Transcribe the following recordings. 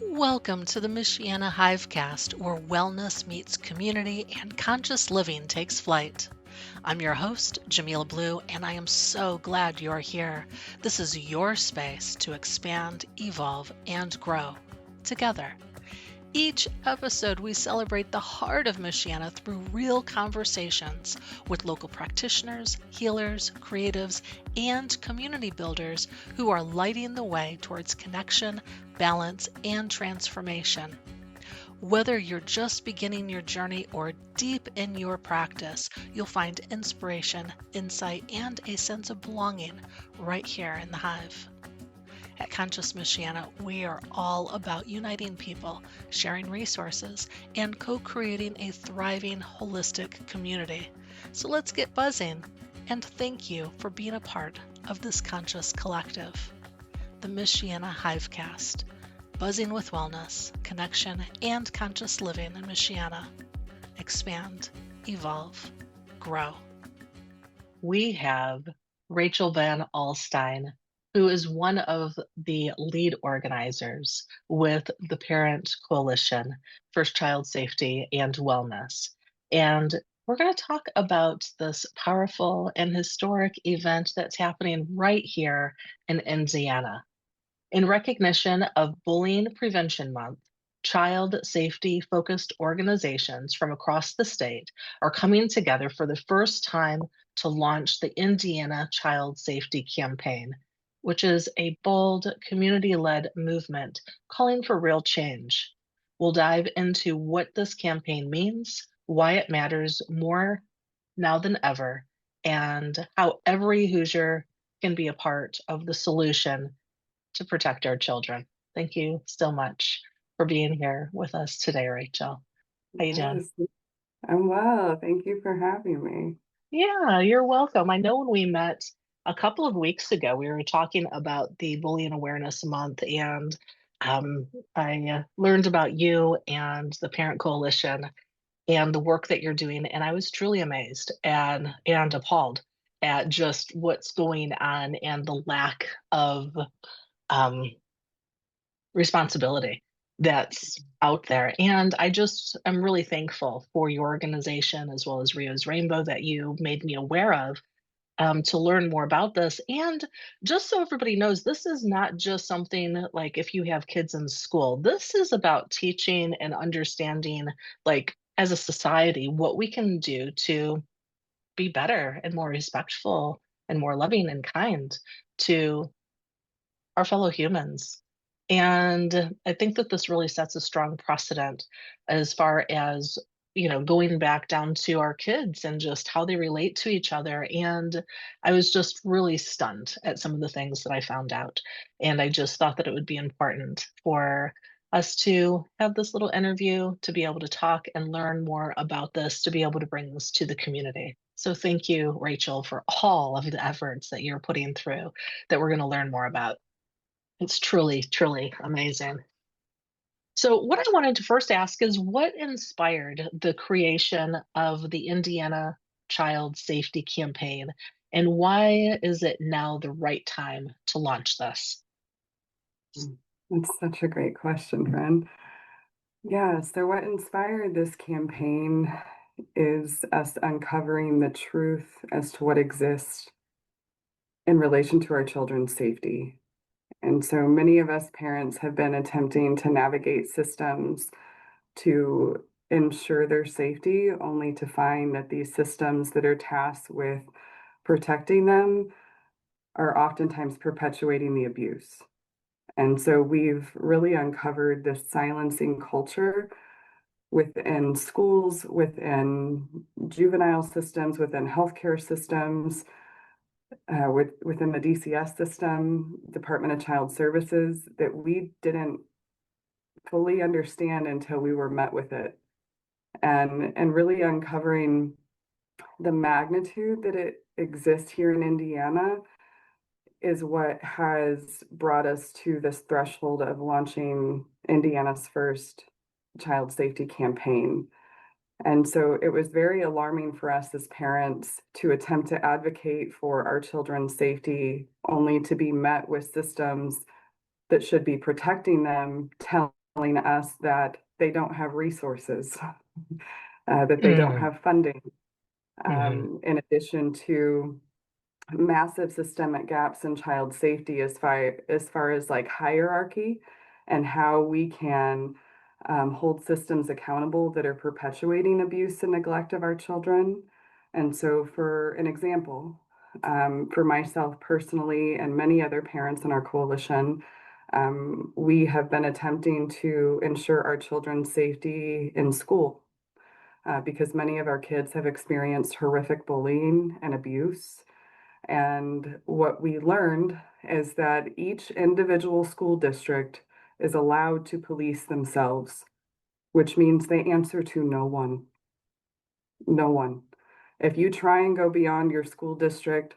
Welcome to the Michiana Hivecast, where wellness meets community and conscious living takes flight. I'm your host, Jamila Blue, and I am so glad you're here. This is your space to expand, evolve, and grow together. Each episode, we celebrate the heart of Michiana through real conversations with local practitioners, healers, creatives, and community builders who are lighting the way towards connection, balance, and transformation. Whether you're just beginning your journey or deep in your practice, you'll find inspiration, insight, and a sense of belonging right here in the Hive. At Conscious Michiana, we are all about uniting people, sharing resources, and co-creating a thriving, holistic community. So let's get buzzing, and thank you for being a part of this conscious collective. The Michiana Hivecast, buzzing with wellness, connection, and conscious living in Michiana. Expand, evolve, grow. We have Rachel Van Alstine, who is one of the lead organizers with the Parent Coalition for Child Safety and Wellness. And we're going to talk about this powerful and historic event that's happening right here in Indiana. In recognition of Bullying Prevention Month, child safety focused organizations from across the state are coming together for the first time to launch the Indiana Child Safety Campaign, which is a bold, community led movement calling for real change. We'll dive into what this campaign means, why it matters more now than ever, and how every Hoosier can be a part of the solution to protect our children. Thank you so much for being here with us today, Rachel. How you doing? Yes, I'm well. Thank you for having me. Yeah, you're welcome. I know when we met a couple of weeks ago, we were talking about the Bullying Awareness Month, and I learned about you and the Parent Coalition and the work that you're doing, and I was truly amazed and appalled at just what's going on and the lack of um, responsibility that's out there. And I just am really thankful for your organization as well as Rio's Rainbow that you made me aware of to learn more about this. And just so everybody knows, this is not just something like if you have kids in school, this is about teaching and understanding, like as a society, what we can do to be better and more respectful and more loving and kind to our fellow humans. And I think that this really sets a strong precedent as far as, going back down to our kids and just how they relate to each other. And I was just really stunned at some of the things that I found out. And I just thought that it would be important for us to have this little interview, to be able to talk and learn more about this, to be able to bring this to the community. So thank you, Rachel, for all of the efforts that you're putting through that we're going to learn more about. It's truly, truly amazing. So, what I wanted to first ask is what inspired the creation of the Indiana Child Safety Campaign, and why is it now the right time to launch this? That's such a great question, friend. Yeah, so what inspired this campaign is us uncovering the truth as to what exists in relation to our children's safety. And so many of us parents have been attempting to navigate systems to ensure their safety, only to find that these systems that are tasked with protecting them are oftentimes perpetuating the abuse. And so we've really uncovered this silencing culture within schools, within juvenile systems, within healthcare systems, within the DCS system, Department of Child Services, that we didn't fully understand until we were met with it. And really uncovering the magnitude that it exists here in Indiana is what has brought us to this threshold of launching Indiana's first child safety campaign. And so it was very alarming for us as parents to attempt to advocate for our children's safety, only to be met with systems that should be protecting them, telling telling us that they don't have resources, that they don't Mm, have funding, hmm. in addition to massive systemic gaps in child safety as far as like hierarchy and how we can hold systems accountable that are perpetuating abuse and neglect of our children. And so, for an example, for myself personally and many other parents in our coalition, we have been attempting to ensure our children's safety in school because many of our kids have experienced horrific bullying and abuse. And what we learned is that each individual school district is allowed to police themselves, which means they answer to no one. No one. If you try and go beyond your school district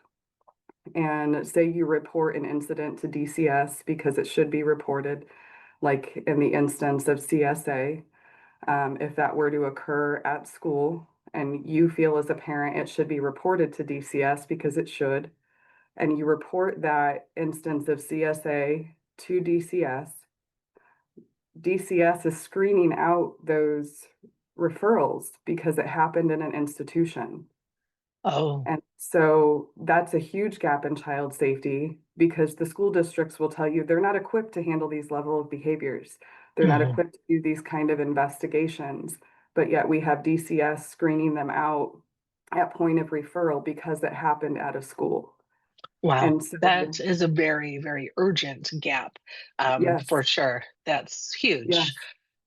and say you report an incident to DCS because it should be reported, like in the instance of CSA, if that were to occur at school and you feel as a parent it should be reported to DCS because it should, and you report that instance of CSA to DCS, DCS is screening out those referrals because it happened in an institution. Oh, And so that's a huge gap in child safety because the school districts will tell you they're not equipped to handle these level of behaviors. They're not hmm. equipped to do these kind of investigations, but yet we have DCS screening them out at point of referral because it happened at a school. Wow. And That so, is a very, very urgent gap, yes, for sure. That's huge. yes.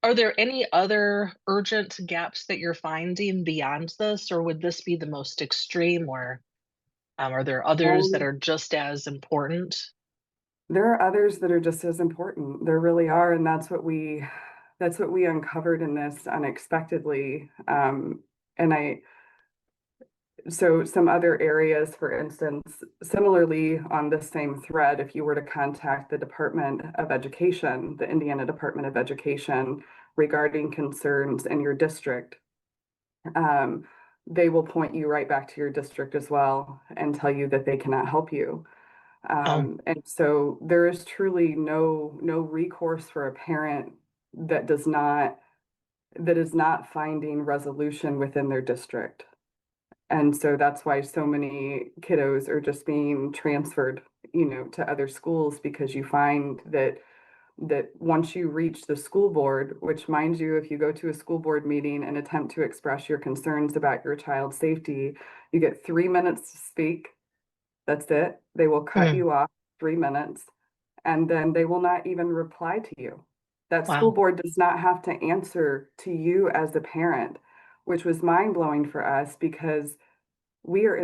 Are there any other urgent gaps that you're finding beyond this, or would this be the most extreme, or are there others that Um, are just as important? there are others that are just as important. There really are, and that's what we uncovered in this unexpectedly. And I so some other areas, for instance, similarly on this same thread, if you were to contact the Department of Education, the Indiana Department of Education, regarding concerns in your district, um, they will point you right back to your district as well and tell you that they cannot help you. Oh, And so there is truly no recourse for a parent that does not that is not finding resolution within their district. And so that's why so many kiddos are just being transferred, to other schools because you find that once you reach the school board, which mind you, if you go to a school board meeting and attempt to express your concerns about your child's safety, you get 3 minutes to speak. That's it. They will cut mm, you off 3 minutes and then they will not even reply to you. That school wow. board does not have to answer to you as a parent, which was mind blowing for us because we are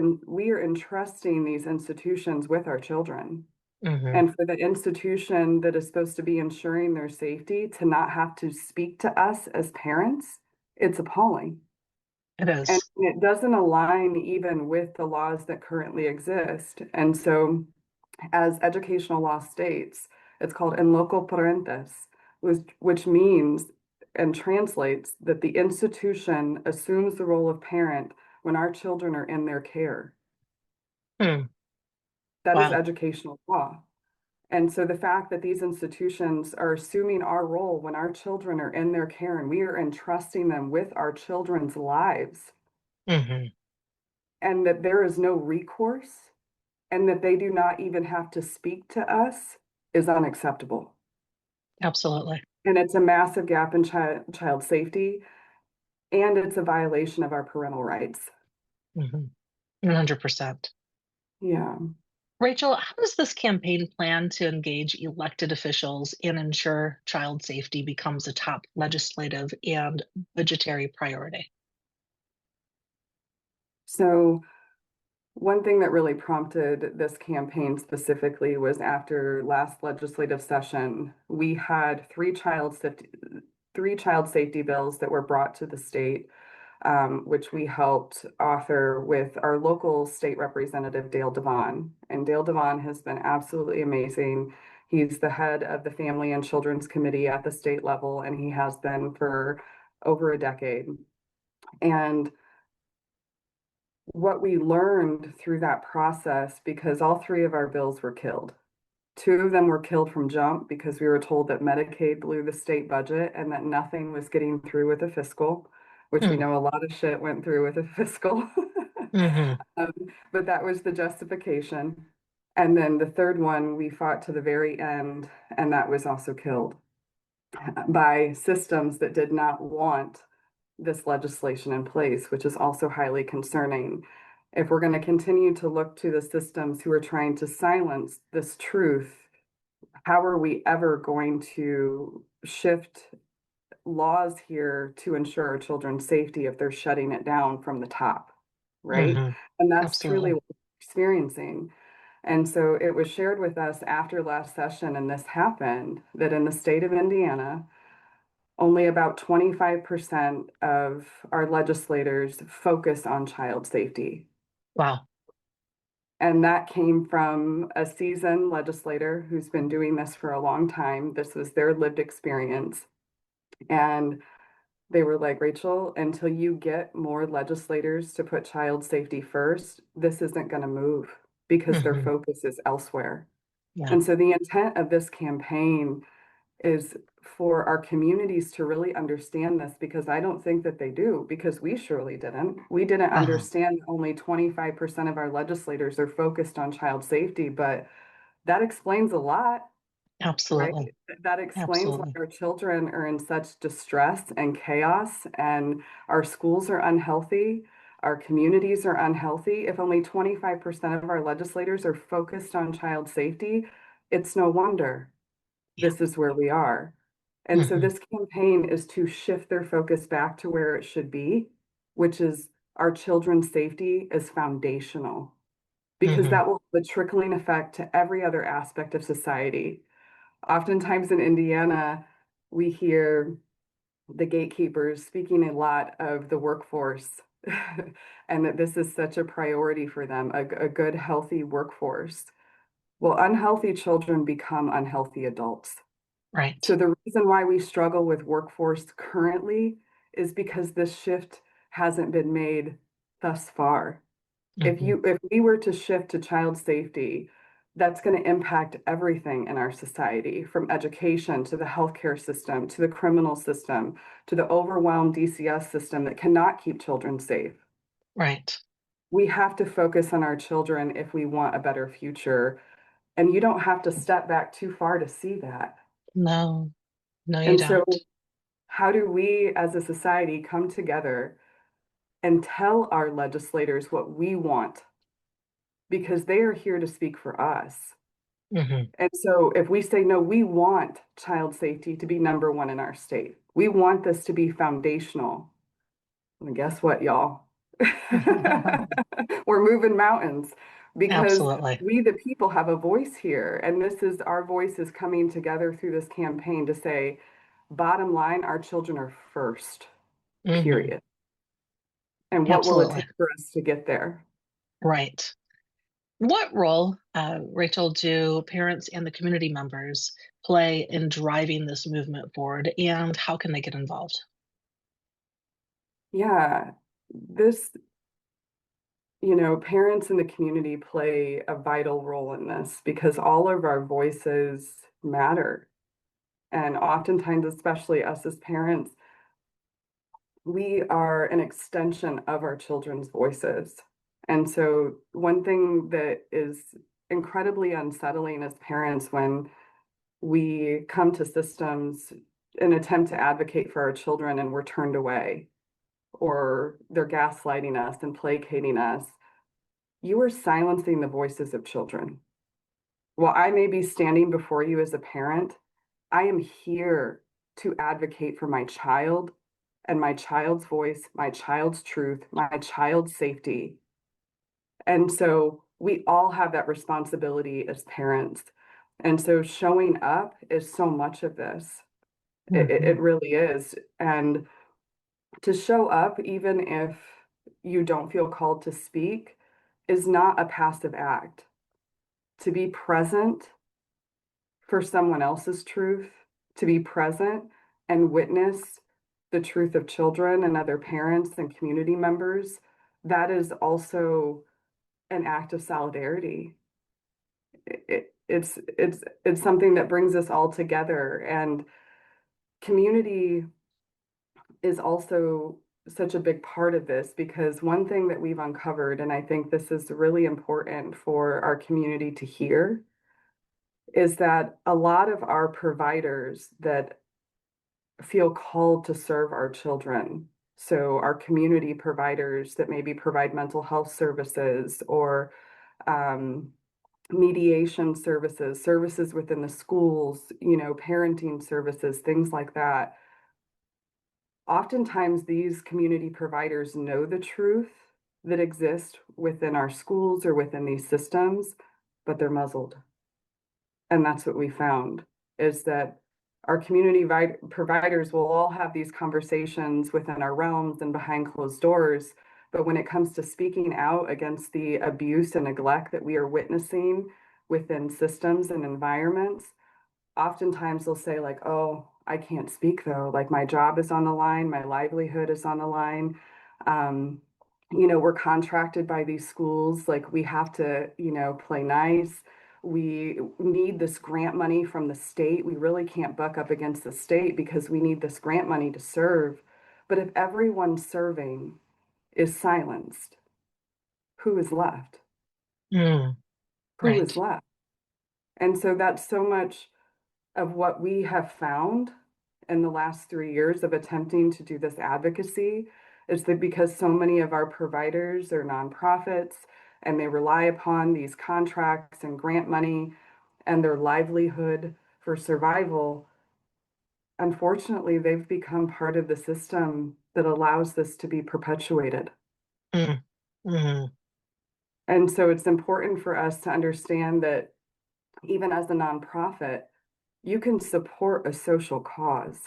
entrusting these institutions with our children. Hmm. And for the institution that is supposed to be ensuring their safety to not have to speak to us as parents, it's appalling. It And is. it doesn't align even with the laws that currently exist. And so, as educational law states, it's called in loco parentis, which means and translates that the institution assumes the role of parent when our children are in their care. Mm, That is wow. educational law. And so the fact that these institutions are assuming our role when our children are in their care and we are entrusting them with our children's lives Hmm. and that there is no recourse and that they do not even have to speak to us is unacceptable. Absolutely. And it's a massive gap in child safety and it's a violation of our parental rights. 100%. Yeah. Rachel, how does this campaign plan to engage elected officials and ensure child safety becomes a top legislative and budgetary priority? So one thing that really prompted this campaign specifically was after last legislative session, we had three child safety bills that were brought to the state, which we helped author with our local state representative, Dale Devon. And Dale Devon has been absolutely amazing. He's the head of the Family and Children's Committee at the state level, and he has been for over a decade. And what we learned through that process, because all three of our bills were killed. Two of them were killed from jump because we were told that Medicaid blew the state budget and that nothing was getting through with the fiscal, which we Mm. know a lot of shit went through with the fiscal. Hmm. Um, but that was the justification. And then the third one, we fought to the very end, and that was also killed by systems that did not want this legislation in place, which is also highly concerning. If we're going to continue to look to the systems who are trying to silence this truth, how are we ever going to shift laws here to ensure our children's safety if they're shutting it down from the top, right? Hmm. And that's truly Absolutely. what we're experiencing. And so it was shared with us after last session, and this happened, that in the state of Indiana, only about 25% of our legislators focus on child safety. Wow. And that came from a seasoned legislator who's been doing this for a long time. This was their lived experience. And they were like, Rachel, until you get more legislators to put child safety first, this isn't going to move because their Hmm. focus is elsewhere. Yeah. And so the intent of this campaign is for our communities to really understand this, because I don't think that they do, because we surely didn't. We didn't Uh-huh. understand only 25% of our legislators are focused on child safety, but that explains a lot, right? Absolutely. That explains why Absolutely. our children are in such distress and chaos, and our schools are unhealthy. Our communities are unhealthy. If only 25% of our legislators are focused on child safety, it's no wonder Yeah. this is where we are. And so Hmm. this campaign is to shift their focus back to where it should be, which is our children's safety is foundational, because Hmm. that will have a trickling effect to every other aspect of society. Oftentimes in Indiana, we hear the gatekeepers speaking a lot of the workforce and that this is such a priority for them, a good, healthy workforce. Well, unhealthy children become unhealthy adults. Right. So the reason why we struggle with workforce currently is because this shift hasn't been made thus far. Hmm. If we were to shift to child safety, that's going to impact everything in our society, from education to the healthcare system, to the criminal system, to the overwhelmed DCS system that cannot keep children safe. Right. We have to focus on our children if we want a better future. And you don't have to step back too far to see that. No, no, you And so don't. how do we as a society come together and tell our legislators what we want? Because they are here to speak for us. Hmm. And so if we say, no, we want child safety to be number one in our state, we want this to be foundational. And guess what, y'all? We're moving mountains because Absolutely. we, the people, have a voice here. And this is our voices coming together through this campaign to say, bottom line, our children are first, Hmm. period. And what will it Absolutely. take for us to get there? Right. What role, Rachel, do parents and the community members play in driving this movement forward, and how can they get involved? Yeah, this, parents in the community play a vital role in this because all of our voices matter. And oftentimes, especially us as parents, we are an extension of our children's voices. And so, one thing that is incredibly unsettling as parents when we come to systems and attempt to advocate for our children and we're turned away, or they're gaslighting us and placating us, you are silencing the voices of children. While I may be standing before you as a parent, I am here to advocate for my child and my child's voice, my child's truth, my child's safety. And so we all have that responsibility as parents. And so showing up is so much of this. It Hmm. really is. And to show up, even if you don't feel called to speak, is not a passive act. To be present for someone else's truth, to be present and witness the truth of children and other parents and community members, that is also an act of solidarity. it's something that brings us all together. And community is also such a big part of this, because one thing that we've uncovered, and I think this is really important for our community to hear, is that a lot of our providers that feel called to serve our children, so our community providers that maybe provide mental health services or um, mediation services, services within the schools, parenting services, things like that. Oftentimes, these community providers know the truth that exists within our schools or within these systems, but they're muzzled. And that's what we found, is that our community providers will all have these conversations within our realms and behind closed doors. But when it comes to speaking out against the abuse and neglect that we are witnessing within systems and environments, oftentimes they'll say, like, oh, I can't speak though, like my job is on the line, my livelihood is on the line. um, we're contracted by these schools, like we have to, play nice. We need this grant money from the state. We really can't buck up against the state because we need this grant money to serve. But if everyone serving is silenced, who is left? Mm, Who is right. left? And so that's so much of what we have found in the last 3 years of attempting to do this advocacy, is that because so many of our providers are nonprofits and they rely upon these contracts and grant money and their livelihood for survival, unfortunately, they've become part of the system that allows this to be perpetuated. Mm, mm, And so it's important for us to understand that even as a nonprofit, you can support a social cause.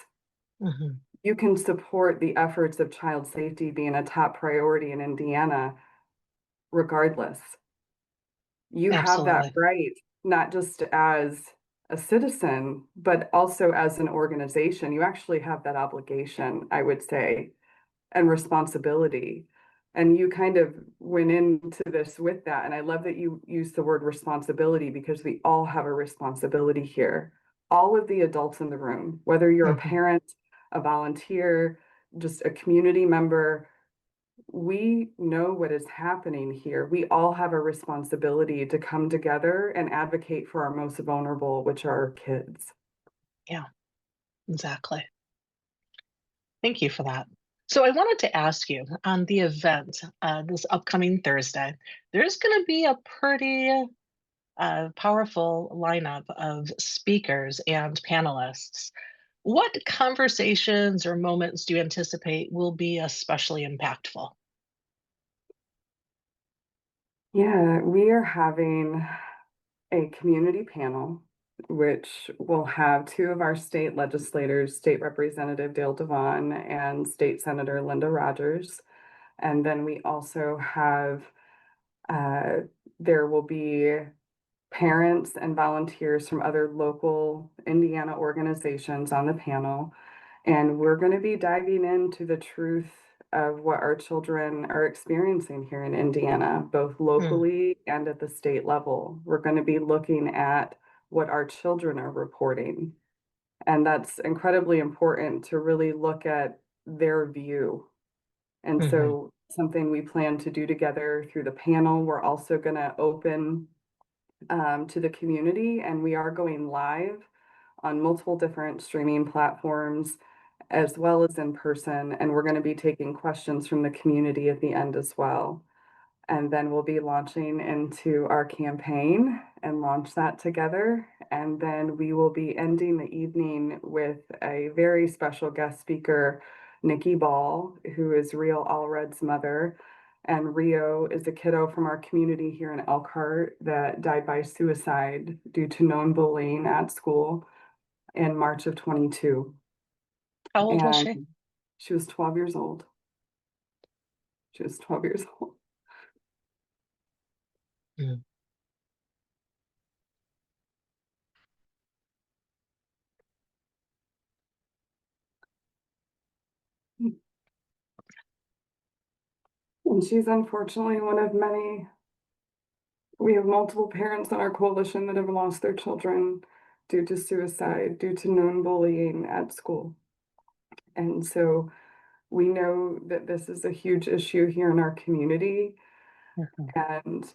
mhm. You can support the efforts of child safety being a top priority in Indiana regardless. You have that Absolutely. right, not just as a citizen, but also as an organization. You actually have that obligation, I would say, and responsibility. And you kind of went into this with that. And I love that you use the word responsibility, because we all have a responsibility here. All of the adults in the room, whether you're a Mhm. parent, a volunteer, just a community member, we know what is happening here. We all have a responsibility to come together and advocate for our most vulnerable, which are our kids. Yeah, exactly. Thank you for that. So I wanted to ask you on the event this upcoming Thursday, there's going to be a pretty powerful lineup of speakers and panelists. What conversations or moments do you anticipate will be especially impactful? Yeah, we are having a community panel, which will have two of our state legislators, State Representative Dale Devon and State Senator Linda Rogers. And then we also have, uh, there will be parents and volunteers from other local Indiana organizations on the panel. And we're going to be diving into the truth of what our children are experiencing here in Indiana, both Mm, locally and at the state level. We're going to be looking at what our children are reporting. And that's incredibly important, to really look at their view. And mhm, so, something we plan to do together through the panel, we're also going to open to the community, and we are going live on multiple different streaming platforms as well as in person. And we're going to be taking questions from the community at the end as well. And then we'll be launching into our campaign and launch that together. And then we will be ending the evening with a very special guest speaker, Nikki Ball, who is Rio Allred's mother. And Rio is a kiddo from our community here in Elkhart that died by suicide due to known bullying at school in March of 22. how old was And she? she was 12 years old. She was 12 years old. Mm, And she's unfortunately one of many We have multiple parents on our coalition that have lost their children due to suicide, due to known bullying at school. And so we know that this is a huge issue here in our community. Mhm. And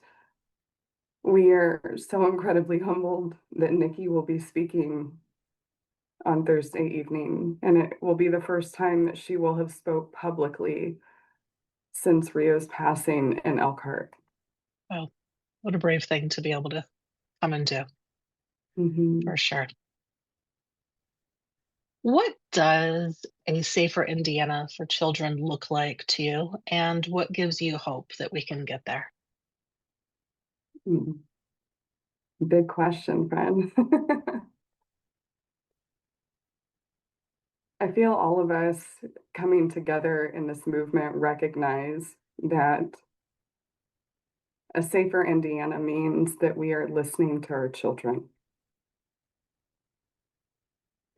we are so incredibly humbled that Nikki will be speaking on Thursday evening. And it will be the first time that she will have spoke publicly since Rio's passing in Elkhart. Oh, what a brave thing to be able to come and do, Mhm. for sure. What does a safer Indiana for children look like to you, and what gives you hope that we can get there? Mm. Big question, friend. I feel all of us coming together in this movement recognize that a safer Indiana means that we are listening to our children.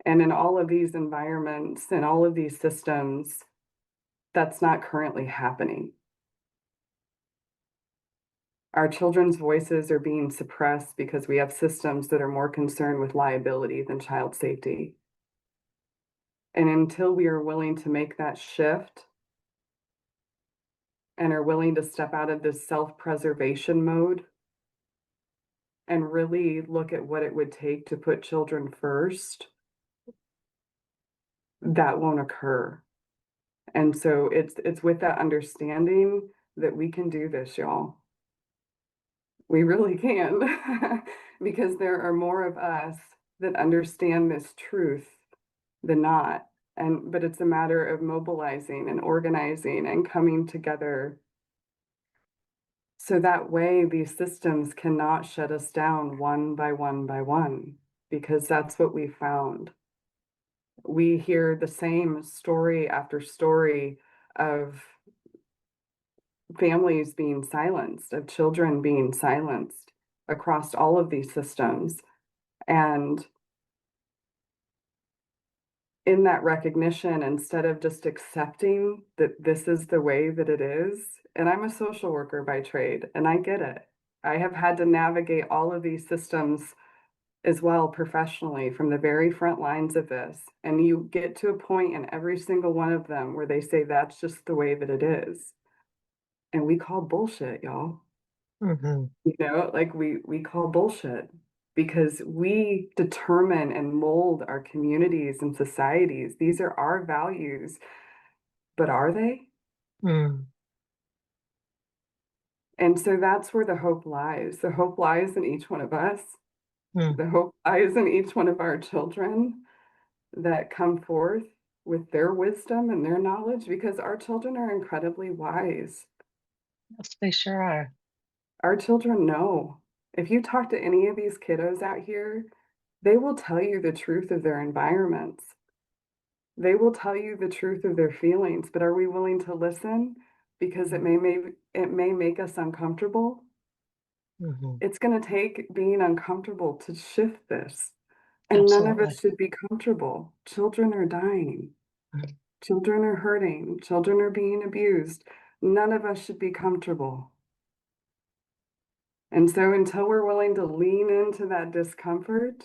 And in all of these environments and all of these systems, that's not currently happening. Our children's voices are being suppressed because we have systems that are more concerned with liability than child safety. And until we are willing to make that shift and are willing to step out of this self-preservation mode and really look at what it would take to put children first, that won't occur. And so it's with that understanding that we can do this, y'all. We really can, because there are more of us that understand this truth than not. And but it's a matter of mobilizing and organizing and coming together so that way these systems cannot shut us down one by one by one, because that's what we found. We hear the same story after story of families being silenced, of children being silenced across all of these systems. And in that recognition, instead of just accepting that this is the way that it is, and I'm a social worker by trade, and I get it. I have had to navigate all of these systems as well professionally from the very front lines of this. And you get to a point in every single one of them where they say that's just the way that it is. And we call bullshit, y'all. Hmm. Like we call bullshit because we determine and mold our communities and societies. These are our values, but are they? Mm. And so that's where the hope lies. The hope lies in each one of us. Mm. The hope lies in each one of our children that come forth with their wisdom and their knowledge, because our children are incredibly wise. Yes, they sure are. Our children know. If you talk to any of these kiddos out here, they will tell you the truth of their environments. They will tell you the truth of their feelings, but are we willing to listen? Because it may make us uncomfortable. Hmm. It's going to take being uncomfortable to shift this. And none of Absolutely. us should be comfortable. Children are dying. Mm. Children are hurting. Children are being abused. None of us should be comfortable. And so until we're willing to lean into that discomfort,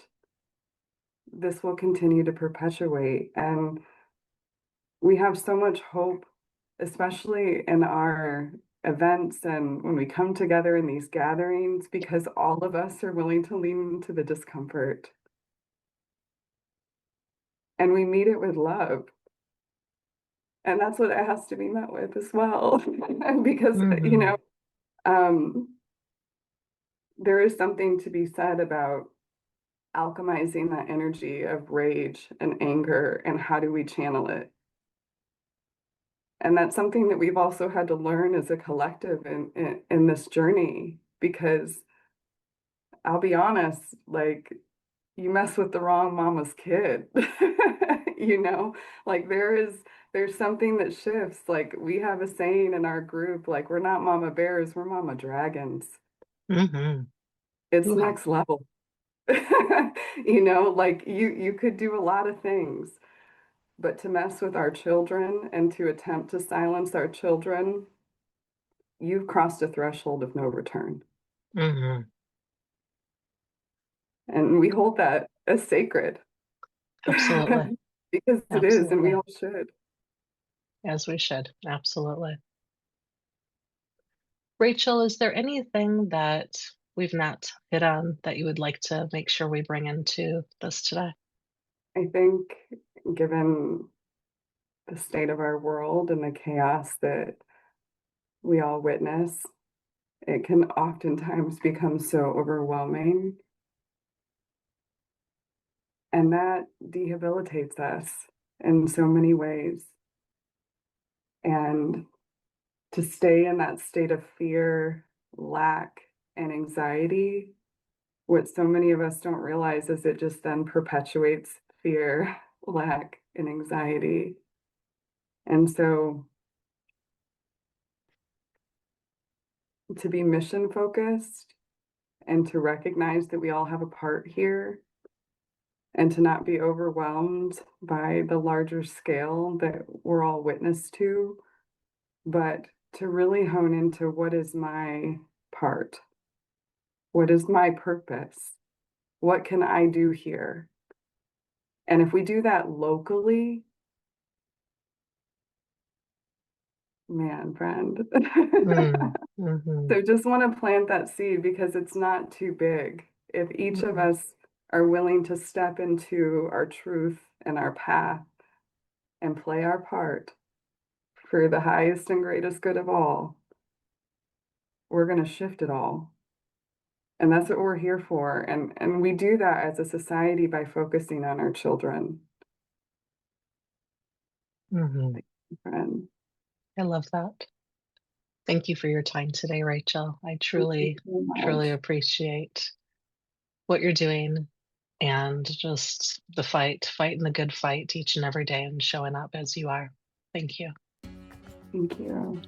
this will continue to perpetuate. And we have so much hope, especially in our events and when we come together in these gatherings, because all of us are willing to lean into the discomfort. And we meet it with love. And that's what it has to be met with as well. Because, Hmm. um, there is something to be said about alchemizing that energy of rage and anger and how do we channel it. And that's something that we've also had to learn as a collective in this journey, because I'll be honest, like you mess with the wrong mama's kid. you know, like there's something that shifts. Like we have a saying in our group, like we're not mama bears, we're mama dragons. Hmm. It's Hoo-ha. next level. Like you could do a lot of things, but to mess with our children and to attempt to silence our children, you've crossed a threshold of no return. Hmm. And we hold that as sacred Absolutely. because it is, and we Absolutely. all should. As we should. Absolutely. Rachel, is there anything that we've not hit on that you would like to make sure we bring into this today? I think, given the state of our world and the chaos that we all witness, it can oftentimes become so overwhelming, and that debilitates us in so many ways. And to stay in that state of fear, lack, and anxiety, what so many of us don't realize is it just then perpetuates fear, lack, and anxiety. And so to be mission focused and to recognize that we all have a part here and to not be overwhelmed by the larger scale that we're all witness to, but to really hone into what is my part? What is my purpose? What can I do here? And if we do that locally, man, friend. Mm, hmm. So just want to plant that seed because it's not too big. If each of Hmm. us are willing to step into our truth and our path and play our part for the highest and greatest good of all, we're going to shift it all. And that's what we're here for. And we do that as a society by focusing on our children. Hmm. Friend. I love that. Thank you for your time today, Rachel. I Thank you truly, so truly much. appreciate what you're doing and just the fighting the good fight each and every day and showing up as you are. Thank you. Thank you.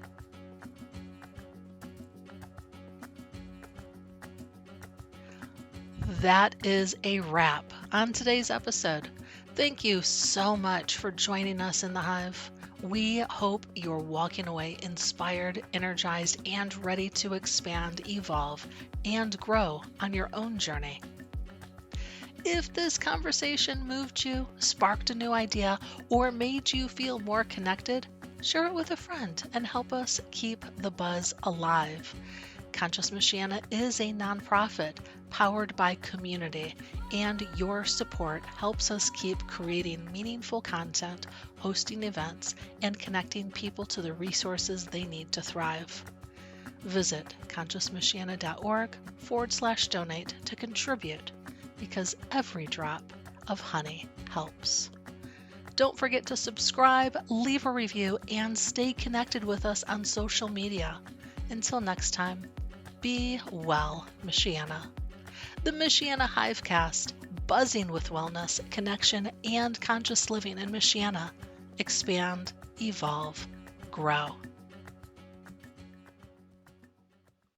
That is a wrap on today's episode. Thank you so much for joining us in the Hive. We hope you're walking away inspired, energized, and ready to expand, evolve, and grow on your own journey. If this conversation moved you, sparked a new idea, or made you feel more connected, share it with a friend and help us keep the buzz alive. Conscious Michiana is a nonprofit powered by community, and your support helps us keep creating meaningful content, hosting events, and connecting people to the resources they need to thrive. Visit consciousmichiana.org/donate to contribute, because every drop of honey helps. Don't forget to subscribe, leave a review, and stay connected with us on social media. Until next time, be well, Michiana. The Michiana Hivecast, buzzing with wellness, connection, and conscious living in Michiana. Expand, evolve, grow.